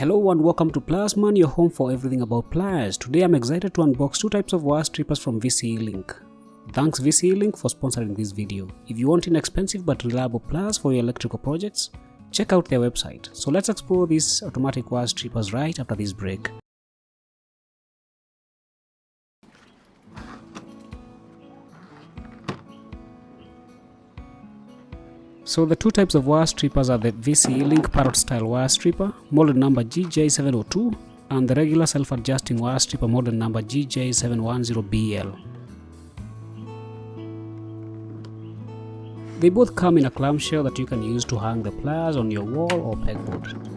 Hello and welcome to Pliers Man, your home for everything about pliers. Today I'm excited to unbox two types of wire strippers from VCELINK. Thanks VCELINK for sponsoring this video. If you want inexpensive but reliable pliers for your electrical projects, check out their website. So let's explore these automatic wire strippers right after this break. So the two types of wire strippers are the VCELINK Parrot Style Wire Stripper, model number GJ702, and the regular self-adjusting wire stripper, model number GJ710BL. They both come in a clamshell that you can use to hang the pliers on your wall or pegboard.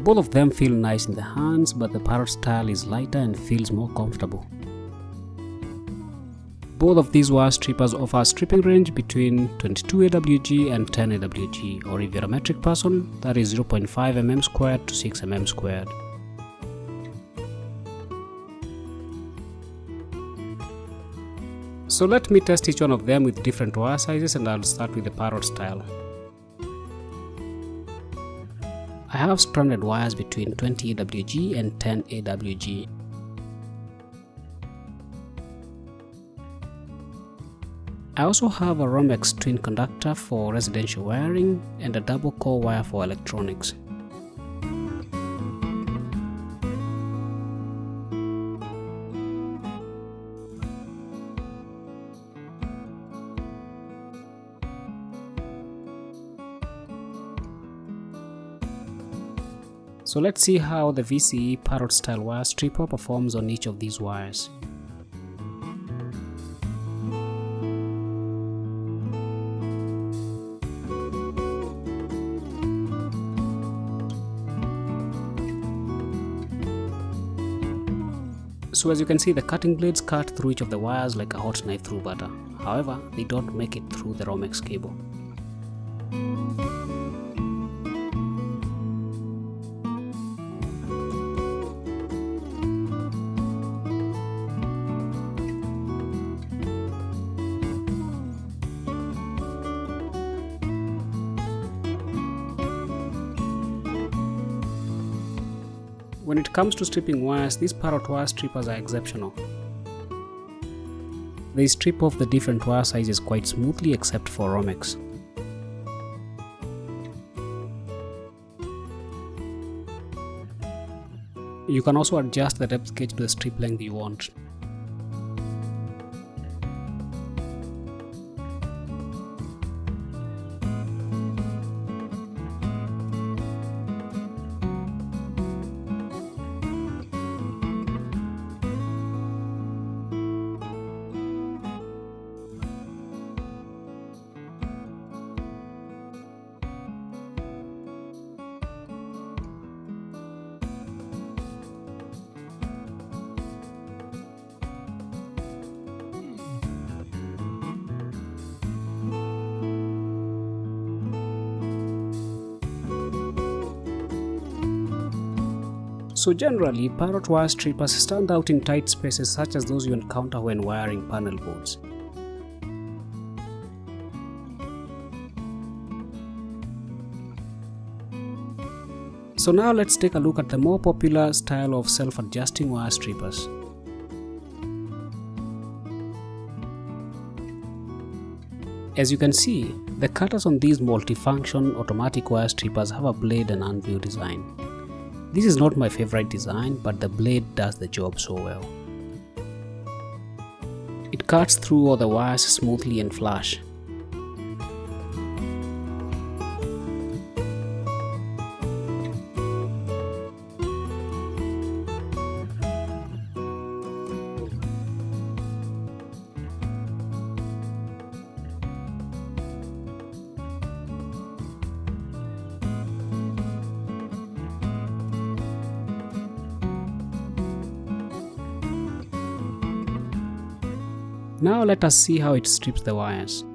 Both of them feel nice in the hands, but the Parrot Style is lighter and feels more comfortable. Both of these wire strippers offer a stripping range between 22 AWG and 10 AWG, or if you're a metric person, that is 0.5 mm squared to 6 mm squared. So let me test each one of them with different wire sizes, and I'll start with the Parrot Style. I have stranded wires between 20 AWG and 10 AWG. I also have a Romex twin conductor for residential wiring and a double core wire for electronics. So let's see how the VCE Parrot Style Wire Stripper performs on each of these wires. So as you can see, the cutting blades cut through each of the wires like a hot knife through butter. However, they don't make it through the Romex cable. When it comes to stripping wires, these Parrot wire strippers are exceptional. They strip off the different wire sizes quite smoothly except for Romex. You can also adjust the depth gauge to the strip length you want. So generally, Parrot wire strippers stand out in tight spaces such as those you encounter when wiring panel boards. So now let's take a look at the more popular style of self-adjusting wire strippers. As you can see, the cutters on these multifunction automatic wire strippers have a blade and anvil design. This is not my favorite design, but the blade does the job so well. It cuts through all the wires smoothly and flush. Now let us see how it strips the wires.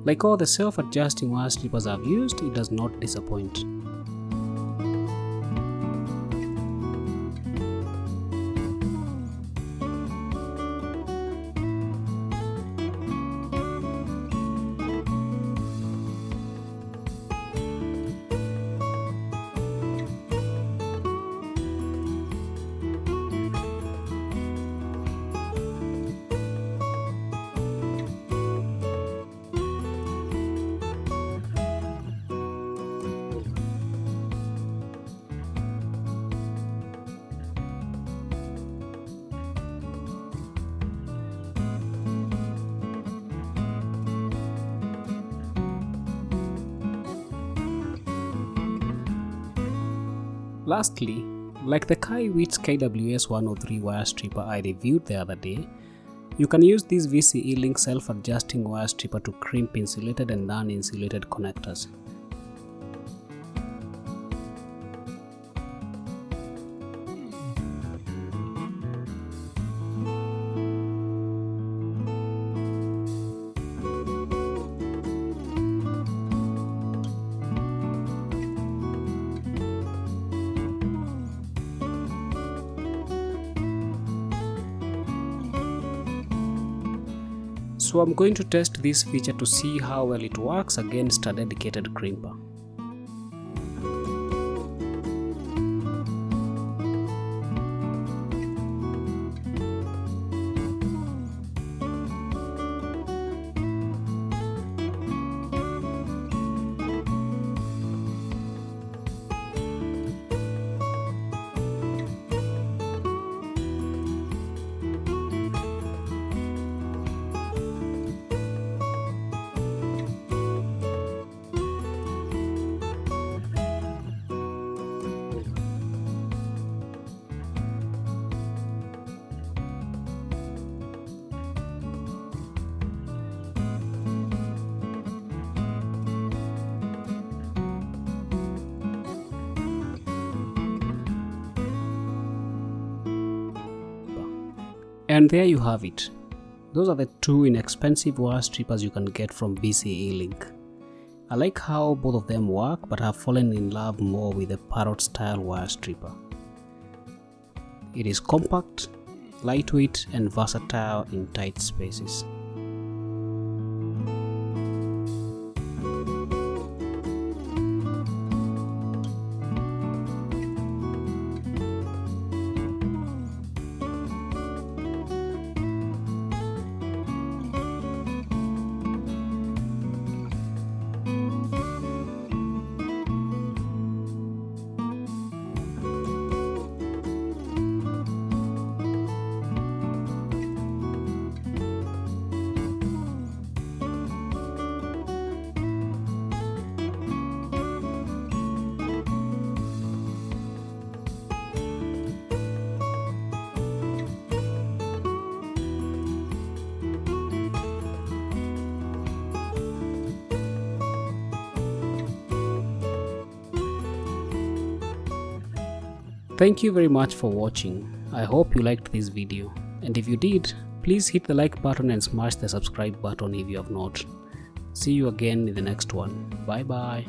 Like all the self-adjusting wire strippers I've used, it does not disappoint. Lastly, like the Kaiwitz KWS103 wire stripper I reviewed the other day, you can use this VCELINK self-adjusting wire stripper to crimp insulated and non-insulated connectors. So I'm going to test this feature to see how well it works against a dedicated crimper. And there you have it. Those are the two inexpensive wire strippers you can get from VCELINK. I like how both of them work, but have fallen in love more with the Parrot Style Wire Stripper. It is compact, lightweight and versatile in tight spaces. Thank you very much for watching. I hope you liked this video, and if you did, please hit the like button and smash the subscribe button if you have not. See you again in the next one. Bye bye.